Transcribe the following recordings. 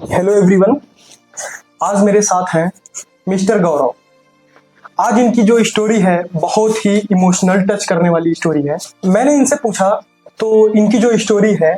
Hello everyone. आज मेरे साथ हैं मिस्टर गौरव। आज इनकी जो स्टोरी है बहुत ही इमोशनल टच करने वाली स्टोरी है। मैंने इनसे पूछा तो इनकी जो स्टोरी है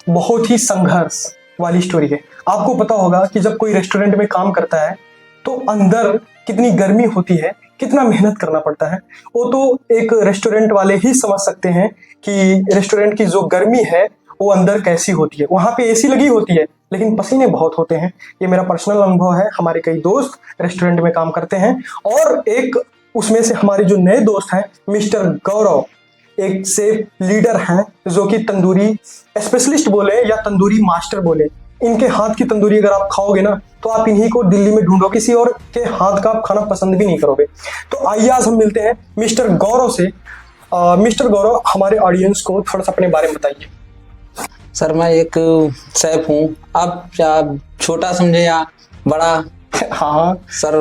बहुत ही संघर्ष वाली स्टोरी है। आपको पता होगा कि जब कोई रेस्टोरेंट में काम करता है तो अंदर कितनी गर्मी होती है, कितना मेहनत करना पड़ता है। वो तो एक रेस्टोरेंट वाले ही समझ सकते हैं कि रेस्टोरेंट की जो गर्मी है वो अंदर कैसी होती है। वहाँ पे एसी लगी होती है लेकिन पसीने बहुत होते हैं। ये मेरा पर्सनल अनुभव है। हमारे कई दोस्त रेस्टोरेंट में काम करते हैं और एक उसमें से हमारे जो नए दोस्त हैं मिस्टर गौरव एक सेफ लीडर हैं जो कि तंदूरी स्पेशलिस्ट बोले या तंदूरी मास्टर बोले। इनके हाथ की तंदूरी अगर आप खाओगे ना तो आप इन्हीं को दिल्ली में ढूंढो, किसी और के हाथ का आप खाना पसंद भी नहीं करोगे। तो आइए आज हम मिलते हैं मिस्टर गौरव से। मिस्टर गौरव, हमारे ऑडियंस को थोड़ा सा अपने बारे में बताइए। सर मैं एक शेफ हूँ। आप क्या छोटा समझे या बड़ा? हाँ सर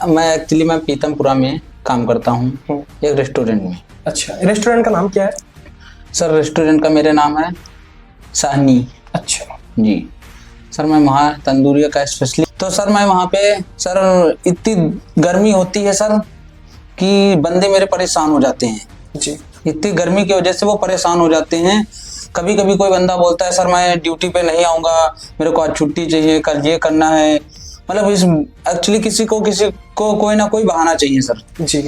मैं पीतमपुरा में काम करता हूँ एक रेस्टोरेंट में। अच्छा, रेस्टोरेंट का नाम क्या है? सर रेस्टोरेंट का मेरा नाम है साहनी। अच्छा जी सर, मैं वहाँ तंदूरी का स्पेशलिस्ट। तो सर मैं वहाँ पे सर इतनी गर्मी होती है सर कि बंदे मेरे परेशान हो जाते हैं जी। इतनी गर्मी की वजह से वो परेशान हो जाते हैं। कभी कभी कोई बंदा बोलता है सर मैं ड्यूटी पे नहीं आऊँगा, मेरे को आज छुट्टी चाहिए, कल ये करना है। मतलब इस एक्चुअली किसी को कोई ना कोई बहाना चाहिए सर जी।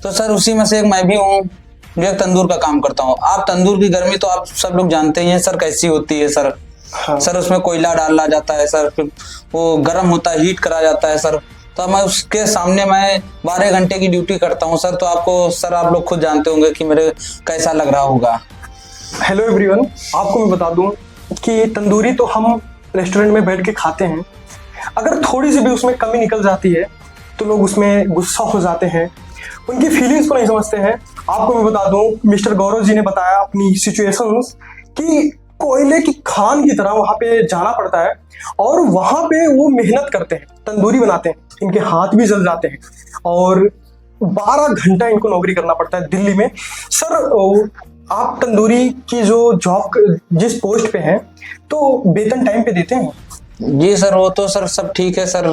तो सर उसी में से एक मैं भी हूँ जो एक तंदूर का काम करता हूँ। आप तंदूर की गर्मी तो आप सब लोग जानते ही हैं सर कैसी होती है सर। हाँ। सर उसमें कोयला डाला जाता है सर, फिर वो गर्म होता है, हीट करा जाता है सर। तो मैं उसके सामने मैं 12 घंटे की ड्यूटी करता हूँ सर। तो आपको सर आप लोग खुद जानते होंगे कि मेरे कैसा लग रहा होगा। हेलो एवरीवन, आपको मैं बता दूं कि तंदूरी तो हम रेस्टोरेंट में बैठ के खाते हैं। अगर थोड़ी सी भी उसमें कमी निकल जाती है तो लोग उसमें गुस्सा हो जाते हैं, उनकी फीलिंग्स को नहीं समझते हैं। आपको मैं बता दूं मिस्टर गौरव जी ने बताया अपनी सिचुएशंस कि कोयले की खान की तरह वहां पे जाना पड़ता है और वहां पे वो मेहनत करते हैं, तंदूरी बनाते हैं, इनके हाथ भी जल जाते हैं और 12 घंटा इनको नौकरी करना पड़ता है दिल्ली में। सर आप तंदूरी की जो जॉब जिस पोस्ट पे हैं तो वेतन टाइम पे देते हैं? जी सर वो तो सर सब ठीक है सर।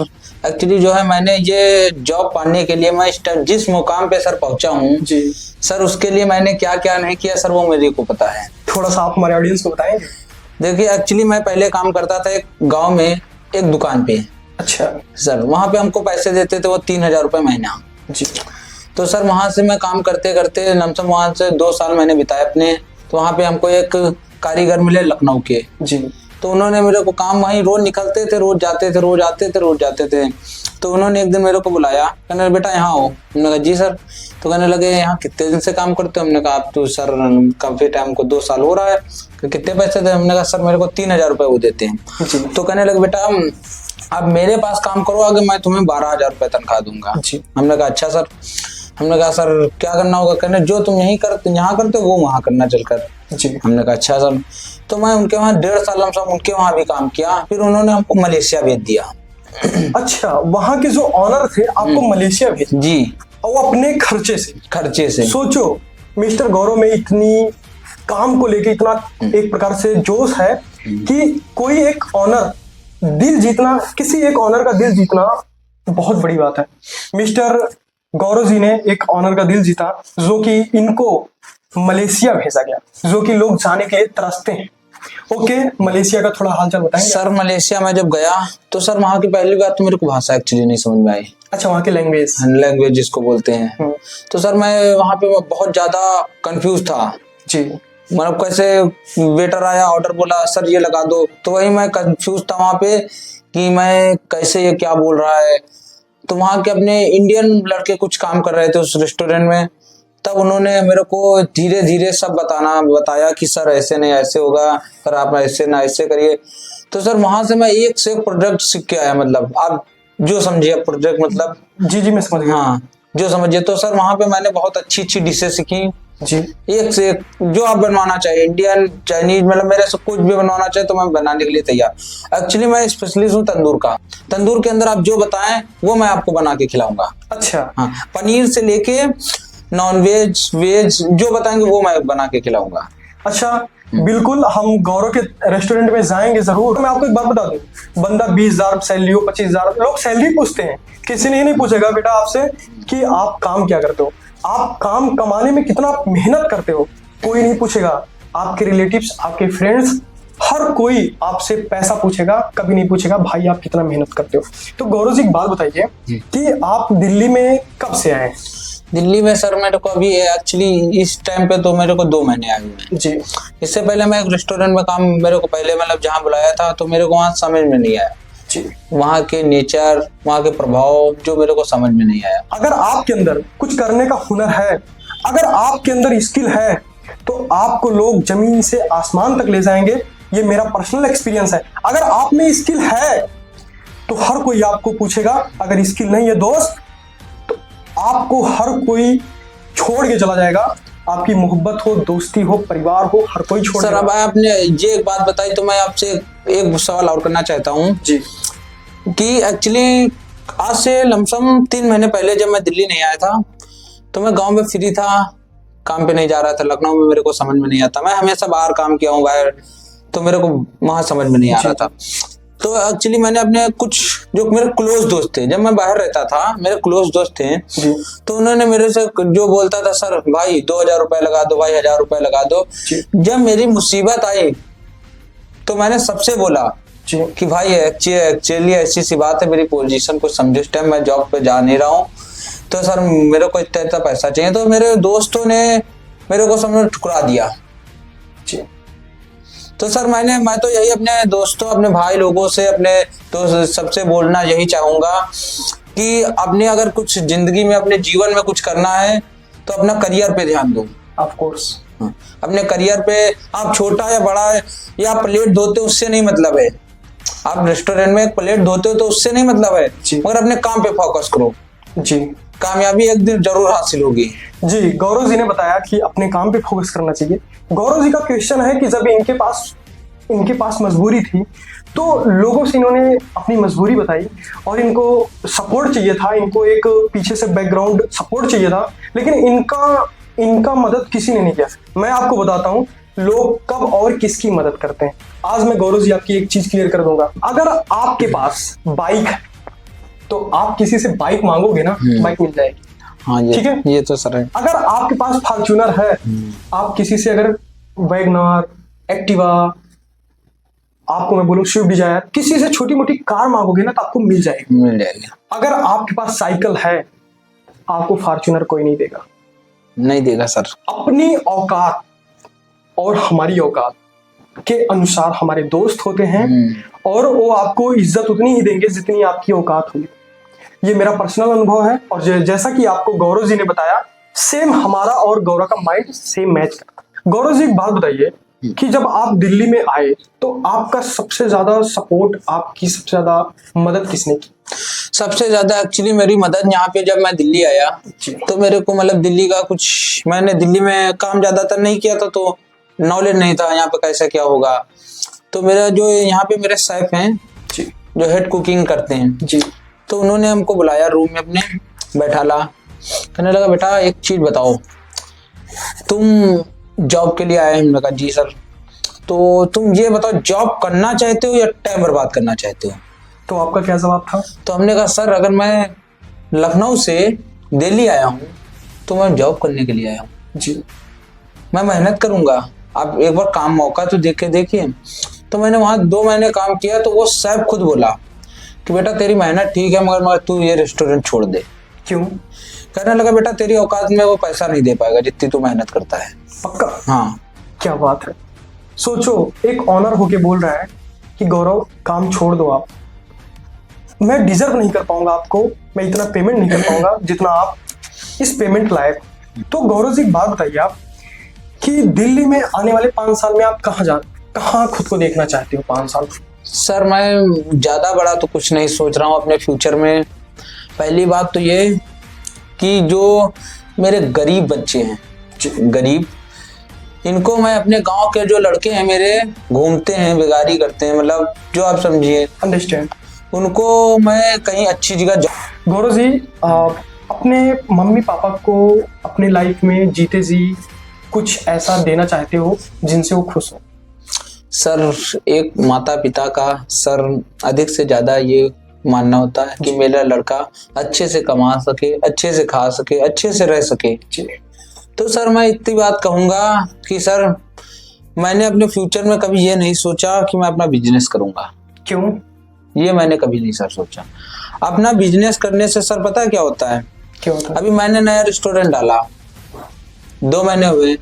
एक्चुअली जो है मैंने ये जॉब पाने के लिए मैं जिस मुकाम पे सर पहुंचा हूँ जी सर, उसके लिए मैंने क्या क्या नहीं किया सर वो मेरे को पता है। थोड़ा सा आप हमारे ऑडियंस को बताएंगे? देखिए एक्चुअली मैं पहले काम करता था एक गांव में एक दुकान पे। अच्छा सर वहां पे हमको पैसे देते थे वो 3,000 रुपये महीना। जी। तो सर वहां से मैं काम करते करते लमसम वहां से 2 साल मैंने बिताए अपने। तो वहां पे हमको एक कारीगर मिले लखनऊ के जी। तो उन्होंने मेरे को काम वहीं रोज निकलते थे, रोज जाते थे, रोज आते थे, रोज जाते थे। तो उन्होंने एक दिन मेरे को बुलाया, कहने बेटा यहाँ हो। हमने कहा जी सर। तो कहने लगे यहाँ कितने दिन से काम करते हो? हमने कहा आप तो सर काफी टाइम को 2 साल हो रहा है। तो कितने पैसे थे? हमने कहा सर मेरे को 3,000 रुपये वो देते हैं। तो कहने लगे बेटा आप मेरे पास काम करो, आगे मैं तुम्हें 12,000 रुपये तनख्वाह दूंगा। हमने कहा अच्छा सर। हमने कहा सर क्या करना होगा? कहने जो तुम यहाँ करते हो वो वहाँ करना चलकर। हमने कहा अच्छा सर। तो मैं उनके वहाँ 1.5 साल उनके वहाँ भी काम किया। फिर उन्होंने हमको मलेशिया भेज दिया। अच्छा, वहाँ के जो ऑनर थे आपको मलेशिया भेज? जी। और अपने खर्चे से सोचो मिस्टर गौरव में इतनी काम को लेके इतना एक प्रकार से जोश है कि कोई एक ऑनर दिल जीतना, किसी एक ऑनर का दिल जीतना बहुत बड़ी बात है। मिस्टर गौरव जी ने एक ऑनर का दिल जीता जो कि इनको मलेशिया भेजा गया, जो कि लोग जाने के लिए तरसते हैं। ओके, मलेशिया का थोड़ा हालचाल बताएंगे? सर मलेशिया में जब गया तो सर वहाँ की पहली बात तो मेरे को भाषा एक्चुअली नहीं समझ में आई। अच्छा, वहाँ की लैंग्वेज जिसको बोलते हैं। तो सर मैं वहाँ पे बहुत ज्यादा कंफ्यूज था जी। मतलब कैसे वेटर आया, ऑर्डर बोला सर ये लगा दो, तो वही मैं कंफ्यूज था वहाँ पे कि मैं कैसे ये क्या बोल रहा है। तो वहाँ के अपने इंडियन लड़के कुछ काम कर रहे थे उस रेस्टोरेंट में। तब उन्होंने मेरे को धीरे धीरे सब बताया कि सर ऐसे नहीं ऐसे होगा, सर आप ऐसे ना ऐसे करिए। तो सर वहां से मैं एक से एक प्रोडक्ट सीख के आया। मतलब आप जो समझिए प्रोडक्ट मतलब। जी मैं समझ गया। हाँ जो समझिए। तो सर वहां पे मैंने बहुत अच्छी डिशेस सीखी जी। एक से एक जो आप बनवाना चाहिए, इंडियन चाइनीज, मतलब मेरे से कुछ भी बनवाना चाहिए तो मैं बनाने के लिए तैयार। एक्चुअली मैं स्पेशलिस्ट हूँ तंदूर का। तंदूर के अंदर आप जो बताएं वो मैं आपको बना के खिलाऊंगा। अच्छा। हाँ, पनीर से लेके नॉन वेज वेज जो बताएंगे वो मैं बना के खिलाऊंगा। अच्छा, बिल्कुल हम गौरव के रेस्टोरेंट में जाएंगे जरूर। मैं आपको एक बात बता दूं, बंदा 20,000 सैलरी हो, 25,000, लोग सैलरी पूछते हैं, किसी ने ही नहीं पूछेगा बेटा आपसे कि आप काम क्या करते हो, आप काम कमाने में कितना मेहनत करते हो, कोई नहीं पूछेगा। आपके रिलेटिव्स, आपके फ्रेंड्स, हर कोई आपसे पैसा पूछेगा, कभी नहीं पूछेगा भाई आप कितना मेहनत करते हो। तो गौरव जी एक बात बताइए कि आप दिल्ली में कब से आए? दिल्ली में सर मेरे को अभी एक्चुअली इस टाइम पे तो मेरे को 2 महीने आए हुए हैं जी। इससे पहले मैं एक रेस्टोरेंट में काम, मेरे को पहले मतलब जहाँ बुलाया था तो मेरे को वहाँ समझ में नहीं आया जी। वहाँ के नेचर, वहाँ के प्रभाव जो मेरे को समझ में नहीं आया। अगर आपके अंदर कुछ करने का हुनर है, अगर आपके अंदर स्किल है, तो आपको लोग जमीन से आसमान तक ले जाएंगे। ये मेरा पर्सनल एक्सपीरियंस है। अगर आप में स्किल है तो हर कोई आपको पूछेगा, अगर स्किल नहीं है दोस्त तो आपको हर कोई छोड़ के चला जाएगा। आपकी मोहब्बत हो, दोस्ती हो, परिवार हो, हर कोई छोड़ सर अब आपने ये एक बात बताई तो मैं आपसे एक सवाल और करना चाहता हूँ जी कि एक्चुअली आज से लमसम 3 महीने पहले जब मैं दिल्ली नहीं आया था तो मैं गांव में फ्री था, काम पे नहीं जा रहा था। लखनऊ में मेरे को समझ में नहीं आता, मैं हमेशा बाहर काम किया हूँ बाहर, तो मेरे को वहां समझ में नहीं आ रहा था। तो एक्चुअली मैंने अपने कुछ जो मेरे क्लोज दोस्त थे, जब मैं बाहर रहता था मेरे क्लोज दोस्त थे जी तो उन्होंने मेरे से जो बोलता था, सर भाई 2,000 रुपए लगा दो, भाई 1,000 रुपए लगा दो। जब मेरी मुसीबत आई तो मैंने सबसे बोला जी कि भाई एक्चुअली ऐसी सी बात है, मेरी पोजीशन को समझो, इस टाइम मैं जॉब पे जा नहीं रहा हूँ, तो सर मेरे को इतना पैसा चाहिए। तो मेरे दोस्तों ने मेरे को समझो ठुकरा दिया जी। तो सर मैं तो यही अपने दोस्तों, अपने भाई लोगों से, अपने दोस्त सबसे बोलना यही चाहूंगा कि अपने अगर कुछ जिंदगी में, अपने जीवन में कुछ करना है तो अपना करियर पे ध्यान दो। ऑफ कोर्स अपने करियर पे, आप छोटा या बड़ा है, या प्लेट धोते हो उससे नहीं मतलब है, आप रेस्टोरेंट में एक प्लेट धोते हो तो उससे नहीं मतलब है, मगर अपने काम पे फोकस करो जी। कामयाबी एक दिन जरूर हासिल होगी। जी, गौरव जी ने बताया कि अपने काम पे फोकस करना चाहिए। गौरव जी का क्वेश्चन है कि जब इनके पास मजबूरी थी तो लोगों से इन्होंने अपनी मजबूरी बताई और इनको सपोर्ट चाहिए था, इनको एक पीछे से बैकग्राउंड सपोर्ट चाहिए था, लेकिन इनका मदद किसी ने नहीं किया। मैं आपको बताता हूँ लोग कब और किसकी मदद करते हैं। आज मैं गौरव जी आपकी एक चीज क्लियर कर दूंगा, अगर आपके पास बाइक है तो आप किसी से बाइक मांगोगे ना, बाइक मिल जाएगी। हाँ ठीक है, ये तो सर है। अगर आपके पास फॉर्च्यूनर है, आप किसी से अगर वैगनर, एक्टिवा, आपको मैं बोलूं स्विफ्ट डिजायर, किसी से छोटी मोटी कार मांगोगे ना तो आपको मिल जाएगी। अगर आपके पास साइकिल है, आपको फॉर्च्यूनर कोई नहीं देगा, नहीं देगा सर। अपनी औकात और हमारी औकात के अनुसार हमारे दोस्त होते हैं और वो आपको इज्जत उतनी ही देंगे जितनी आपकी औकात होगी। ये मेरा पर्सनल अनुभव है और जैसा कि आपको गौरव जी ने बताया, सेम हमारा और गौरव का माइंड सेम मैच करता है। गौरव जी एक बात बताइए कि जब आप दिल्ली में आए तो आपका सबसे ज्यादा सपोर्ट, आपकी सबसे ज्यादा मदद किसने की? सबसे ज्यादा एक्चुअली मेरी मदद यहाँ पे जब मैं दिल्ली आया तो मेरे को मतलब दिल्ली का कुछ, मैंने दिल्ली में काम ज्यादातर नहीं किया था तो नॉलेज नहीं था यहाँ पे कैसे क्या होगा। तो मेरा जो यहाँ पे मेरे शेफ हैं जी, जो हेड कुकिंग करते हैं जी, तो उन्होंने हमको बुलाया रूम में अपने, बैठाला, कहने लगा बेटा एक चीज बताओ, तुम जॉब के लिए आए? हमने कहा जी सर। तो तुम ये बताओ जॉब करना चाहते हो या टाइम बर्बाद करना चाहते हो? तो आपका क्या जवाब था? तो हमने कहा सर अगर मैं लखनऊ से दिल्ली आया हूँ तो मैं जॉब करने के लिए आया हूँ जी, मैं मेहनत करूंगा, आप एक बार काम मौका तो देखिए। तो मैंने वहाँ 2 महीने काम किया तो वो शेफ खुद बोला कि बेटा तेरी मेहनत ठीक है मगर तू ये रेस्टोरेंट छोड़ दे। क्यों? कहने लगा बेटा तेरी औकात में वो पैसा नहीं दे पाएगा जितनी तू मेहनत करता है। पक्का? हाँ। क्या बात है। सोचो, एक ऑनर होके बोल रहा है कि गौरव काम छोड़ दो आप, मैं डिजर्व नहीं कर पाऊंगा आपको, मैं इतना पेमेंट नहीं कर पाऊंगा जितना आप इस पेमेंट लायक। तो गौरव जी एक बात बताइए आप कि दिल्ली में आने वाले 5 साल में आप कहाँ खुद को देखना चाहते हो 5 साल? सर मैं ज्यादा बड़ा तो कुछ नहीं सोच रहा हूँ अपने फ्यूचर में। पहली बात तो ये कि जो मेरे गरीब बच्चे हैं, गरीब, इनको मैं अपने गांव के जो लड़के हैं मेरे, घूमते हैं, बेगारी करते हैं, मतलब जो आप समझिए, अंडरस्टैंड, उनको मैं कहीं अच्छी जगह। गौरव जी अपने मम्मी पापा को अपने लाइफ में जीते जी कुछ ऐसा देना चाहते हो जिनसे वो खुश हो? सर एक माता पिता का सर अधिक से ज्यादा ये मानना होता है कि मेरा लड़का अच्छे से कमा सके, अच्छे से खा सके, अच्छे से रह सके। तो सर मैं इतनी बात कहूंगा कि सर मैंने अपने फ्यूचर में कभी ये नहीं सोचा कि मैं अपना बिजनेस करूंगा। क्यों? ये मैंने कभी नहीं सर सोचा। अपना बिजनेस करने से सर पता है क्या होता है? क्या होता है? अभी मैंने नया रेस्टोरेंट डाला, 2 महीने हुए,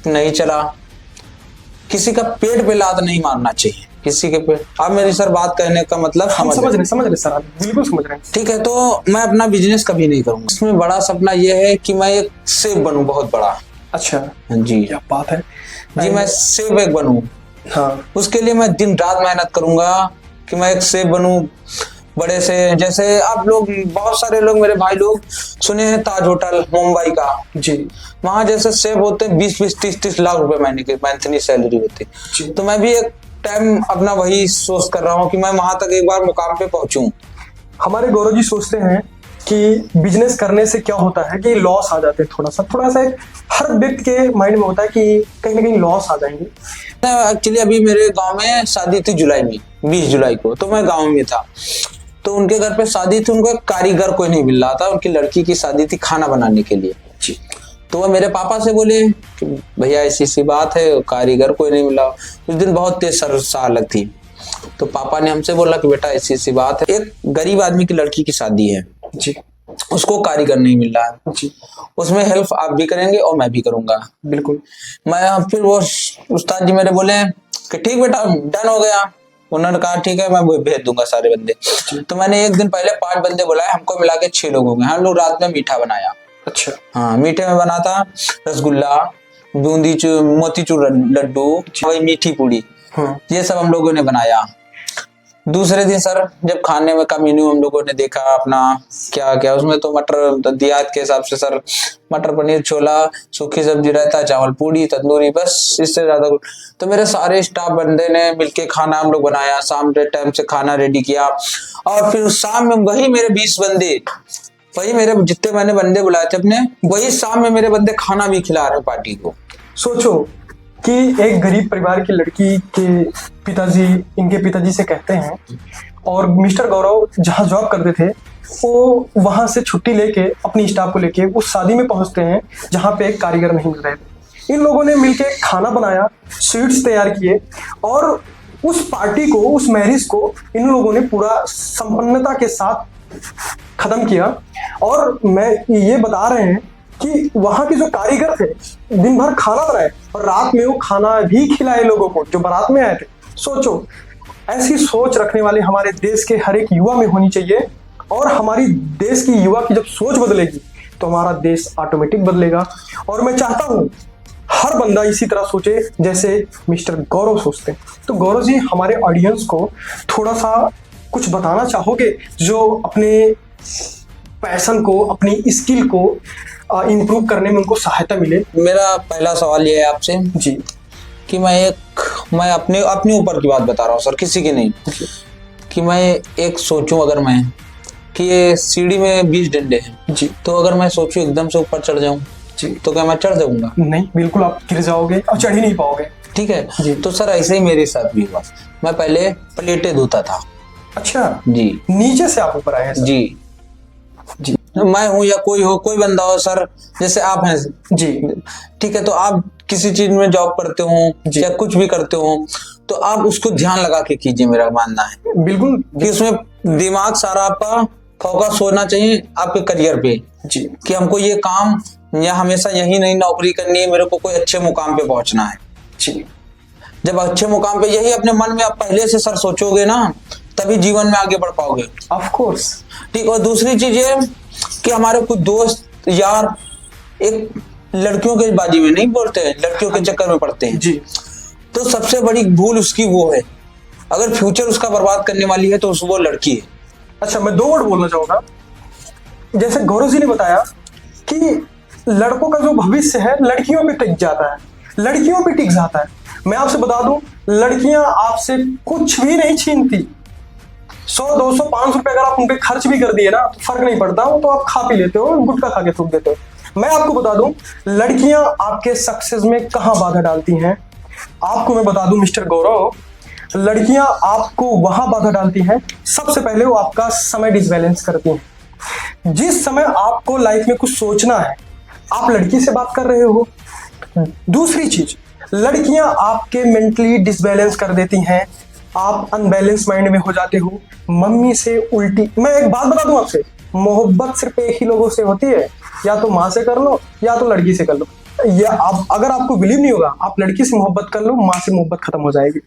नहीं चला। किसी का पेट पे लात नहीं मारना चाहिए, किसी के पेट। अब मेरी सर बात कहने का मतलब हम समझ रहे सर, आप बिल्कुल समझ रहे हैं। ठीक है, तो मैं अपना बिजनेस कभी नहीं करूंगा। इसमें बड़ा सपना यह है कि मैं एक सेफ बनूं, बहुत बड़ा। अच्छा जी, क्या बात है जी, मैं सेफ एक बनूं। हाँ, उसके लिए मैं दिन रात मेहनत करूंगा कि मैं एक सेफ बनूं बड़े से। जैसे आप लोग, बहुत सारे लोग, मेरे भाई लोग सुने हैं ताज होटल मुंबई का। जी वहां जैसे सेफ होते हैं 20-20, 30-30 लाख रुपए महीने की मंथली सैलरी होती जी। है। तो मैं भी एक टाइम अपना वही सोच कर रहा हूँ कि मैं वहां तक एक बार मुकाम पे पहुंचूं। हमारे गौरव जी सोचते हैं कि बिजनेस करने से क्या होता है कि लॉस आ जाते हैं। थोड़ा सा एक हर व्यक्ति के माइंड में होता है कि कहीं ना कहीं लॉस आ जाएंगे। एक्चुअली अभी मेरे गांव में शादी थी जुलाई में, 20 जुलाई को, तो मैं गांव में था। तो उनके घर पे शादी थी, उनको एक कारीगर कोई नहीं मिल रहा था। उनकी लड़की की शादी थी खाना बनाने के लिए। जी। तो वो मेरे पापा से बोले कि भैया ऐसी सी बात है, कारीगर कोई नहीं मिला। उस दिन बहुत तेज सा अलग थी। तो पापा ने हमसे बोला कि बेटा ऐसी सी बात है, एक गरीब आदमी की लड़की की शादी है जी, उसको कारीगर नहीं मिल रहा है जी, उसमें हेल्प आप भी करेंगे और मैं भी करूंगा। बिल्कुल। मैं फिर वो उस्ताद जी मेरे बोले कि ठीक बेटा, डन हो गया। उन्होंने कहा ठीक है, मैं भेज दूंगा सारे बंदे। तो मैंने एक दिन पहले 5 बंदे बुलाए, हमको मिला के 6 लोग हो गए। हम लोग रात में मीठा बनाया। अच्छा। हाँ, मीठे में बना था रसगुल्ला, बूंदी मोतीचूर लड्डू, वही मीठी पूड़ी, ये सब हम लोगों ने बनाया। दूसरे दिन सर जब खाने में का मेन्यू हम लोगों ने देखा अपना क्या क्या, उसमें तो मटर दियात के हिसाब से सर मटर पनीर छोला, सूखी सब्जी, रायता, चावल, पूड़ी, तंदूरी, बस इससे ज्यादा कुछ। तो मेरे सारे स्टाफ बंदे ने मिलके खाना हम लोग बनाया, शाम के टाइम से खाना रेडी किया। और फिर शाम में वही मेरे 20 बंदे, वही मेरे जितने मैंने बंदे बुलाए थे अपने, वही शाम में मेरे बंदे खाना भी खिला रहे पार्टी को। सोचो कि एक गरीब परिवार की लड़की के पिताजी, इनके पिताजी से कहते हैं, और मिस्टर गौरव जहाँ जॉब करते थे वो वहां से छुट्टी लेके अपनी स्टाफ को लेके उस शादी में पहुंचते हैं जहाँ पे एक कारीगर नहीं मिल रहे थे। इन लोगों ने मिलके खाना बनाया, स्वीट्स तैयार किए, और उस पार्टी को, उस मैरिज को इन लोगों ने पूरा संपन्नता के साथ खत्म किया। और मैं ये बता रहे हैं कि वहां के जो कारीगर थे दिन भर खाना बनाए और रात में वो खाना भी खिलाए लोगों को जो बारात में आए थे। सोचो, ऐसी सोच रखने वाले हमारे देश के हर एक युवा में होनी चाहिए। और हमारी देश की युवा की जब सोच बदलेगी तो हमारा देश ऑटोमेटिक बदलेगा। और मैं चाहता हूं हर बंदा इसी तरह सोचे जैसे मिस्टर गौरव सोचते हैं। तो गौरव जी, हमारे ऑडियंस को थोड़ा सा कुछ बताना चाहोगे जो अपने पैशन को, अपनी स्किल को इम्प्रूव करने में उनको सहायता मिले? मेरा पहला सवाल ये है आपसे जी कि मैं अपने ऊपर की बात बता रहा हूँ सर, किसी की नहीं। कि मैं एक सोचूं अगर मैं कि ये सीढ़ी में 20 डंडे हैं जी, तो अगर मैं सोचूं एकदम से ऊपर चढ़ जाऊं जी, तो क्या मैं चढ़ जाऊंगा? नहीं, बिल्कुल आप गिर जाओगे और चढ़ ही नहीं पाओगे। ठीक है जी। तो सर ऐसे ही मेरे साथ भी हुआ। मैं पहले प्लेटें धोता था। अच्छा जी, नीचे से आप ऊपर आए हैं सर? जी जी मैं हूं या कोई हो, कोई बंदा हो सर, जैसे आप हैं जी ठीक है, तो आप किसी चीज में जॉब करते हो जी। या कुछ भी करते हो तो आप उसको ध्यान लगा के कीजिए। मेरा मानना है बिल्कुल कि उसमें दिमाग सारा आपका फोकस होना चाहिए आपके करियर पे जी कि हमको ये काम या हमेशा यही नहीं नौकरी करनी है, मेरे को कोई अच्छे मुकाम पे पहुंचना है। जी। जब अच्छे मुकाम पे यही अपने मन में आप पहले से सर सोचोगे ना, तभी जीवन में आगे बढ़ पाओगे। Of course. ठीक। और दूसरी चीज ये कि हमारे कुछ दोस्त यार एक लड़कियों के बाजी में नहीं बोलते हैं, लड़कियों के चक्कर में पड़ते हैं जी। तो सबसे बड़ी भूल उसकी वो है, अगर फ्यूचर उसका बर्बाद करने वाली है तो वो लड़की है। अच्छा, मैं 2 वर्ड बोलना चाहूंगा। जैसे गौरव जी ने बताया कि लड़कों का जो भविष्य है लड़कियों पे टिक जाता है, लड़कियों पे टिक जाता है। मैं आपसे बता दूं, लड़कियां आपसे कुछ भी नहीं छीनती। 100, 200, 500 रुपए अगर आप उन पे खर्च भी कर दिए ना तो फर्क नहीं पड़ता, वो तो आप खा पी लेते हो, गुटखा खा के थूक देते हो। मैं आपको बता दूं, लड़कियां आपके सक्सेस में कहां बाधा डालती हैं, आपको मैं बता दूं मिस्टर गौरव, लड़कियां आपको वहां बाधा डालती हैं, सबसे पहले वो आपका समय डिसबैलेंस करती हैं। जिस समय आपको लाइफ में कुछ सोचना है, आप लड़की से बात कर रहे हो। दूसरी चीज, लड़कियां आपके मेंटली डिसबैलेंस कर देती हैं, आप अनबैलेंस माइंड में हो जाते हो। मम्मी से उल्टी, मैं एक बात बता दूं आपसे, मोहब्बत सिर्फ एक ही लोगों से होती है, या तो माँ से कर लो या तो लड़की से कर लो। या आप, अगर आपको बिलीव नहीं होगा, आप लड़की से मोहब्बत कर लो, माँ से मोहब्बत खत्म हो जाएगी।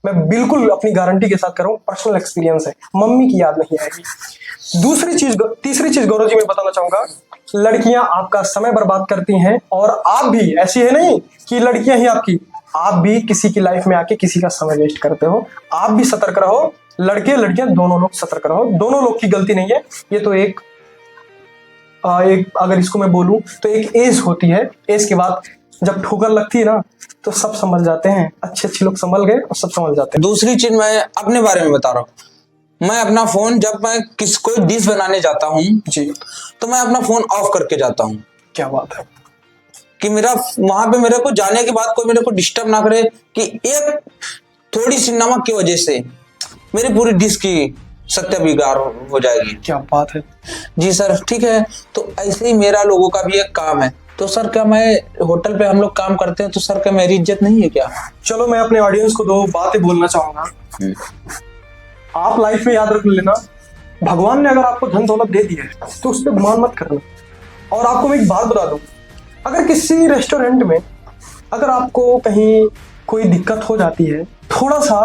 मैं बिल्कुल अपनी गारंटी के साथ कर रहा हूँ, पर्सनल एक्सपीरियंस है, मम्मी की याद नहीं आएगी। तीसरी चीज गौरव जी मैं बताना चाहूंगा, लड़कियां आपका समय बर्बाद करती हैं, और आप भी, ऐसी है नहीं कि लड़कियां ही आपकी, आप भी किसी की लाइफ में आके किसी का समय वेस्ट करते हो। आप भी सतर्क रहो, लड़के लड़कियां दोनों लोग सतर्क रहो, दोनों लोग की गलती नहीं है। ये तो एक अगर इसको मैं बोलूं तो एक एज होती है, एज के बाद जब ठोकर लगती है ना, तो सब समझ जाते हैं, अच्छे अच्छे लोग संभल गए और सब समझ जाते हैं। दूसरी चीज मैं अपने बारे में बता रहा हूँ, मैं अपना फोन, जब मैं कोई डिश बनाने जाता हूँ जी, तो मैं अपना फोन ऑफ करके जाता हूँ। क्या बात है, कि मेरा वहां पे मेरे को जाने के बाद कोई मेरे को डिस्टर्ब ना करे, कि एक थोड़ी सी नमक की वजह से मेरी पूरी डिश की सत्याभिकार हो जाएगी। क्या बात है। जी सर, ठीक है। तो ऐसे ही मेरा लोगों का भी एक काम है। तो सर, क्या मैं होटल पे हम लोग काम करते हैं, तो सर क्या मेरी इज्जत नहीं है क्या? चलो मैं अपने ऑडियंस को दो बातें बोलना चाहूंगा। आप लाइफ में याद रख लेना, भगवान ने अगर आपको धन दौलत दे दी है तो उस पर गुमान मत करना। और आपको मैं एक बात बता दूं, अगर किसी रेस्टोरेंट में अगर आपको कहीं कोई दिक्कत हो जाती है, थोड़ा सा,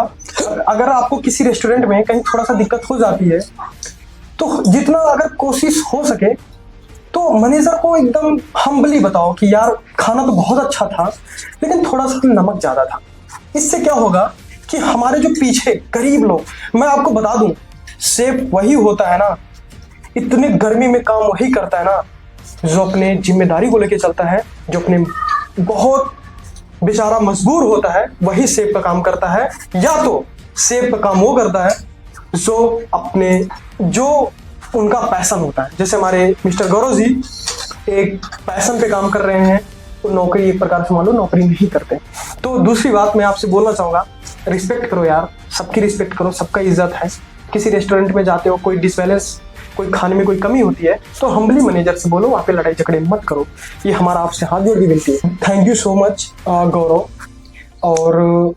अगर आपको किसी रेस्टोरेंट में कहीं थोड़ा सा दिक्कत हो जाती है, तो जितना अगर कोशिश हो सके तो मैनेजर को एकदम हम्बली बताओ कि यार खाना तो बहुत अच्छा था, लेकिन थोड़ा सा नमक ज्यादा था। इससे क्या होगा कि हमारे जो पीछे गरीब लोग, मैं आपको बता दूं, सेफ वही होता है ना, इतने गर्मी में काम वही करता है ना जो अपने जिम्मेदारी को लेके चलता है, जो अपने बहुत बेचारा मजबूर होता है, वही सेफ का काम करता है। या तो सेफ का काम वो करता है जो उनका पैशन होता है। जैसे हमारे मिस्टर गौरव जी एक पैशन पे काम कर रहे हैं, तो नौकरी एक प्रकार से मान लो नौकरी नहीं करते। तो दूसरी बात मैं आपसे बोलना चाहूंगा, रिस्पेक्ट करो यार, सबकी रिस्पेक्ट करो, सबका इज्जत है। किसी रेस्टोरेंट में जाते हो, कोई डिसबैलेंस, कोई खाने में कोई कमी होती है, तो हम्बली मैनेजर से बोलो, वहाँ पे लड़ाई झगड़े मत करो। ये हमारा आपसे हाथ जोड़ की विनती है। थैंक यू सो मच गौरव, और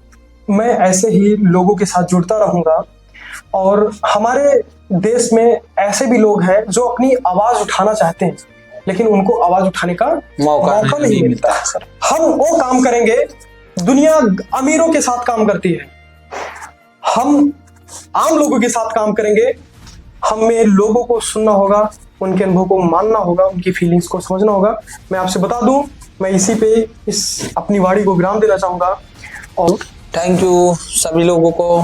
मैं ऐसे ही लोगों के साथ जुड़ता रहूंगा। और हमारे देश में ऐसे भी लोग हैं जो अपनी आवाज उठाना चाहते हैं, लेकिन उनको आवाज उठाने का मौका नहीं मिलता है। सर, हम वो काम करेंगे, दुनिया अमीरों के साथ काम करती है, हम आम लोगों के साथ काम करेंगे। हमें लोगों को सुनना होगा, उनके अनुभव को मानना होगा, उनकी फीलिंग्स को समझना होगा। मैं आपसे बता दूं, मैं इसी पे इस अपनी वाणी को विराम देना चाहूंगा। और थैंक यू सभी लोगों को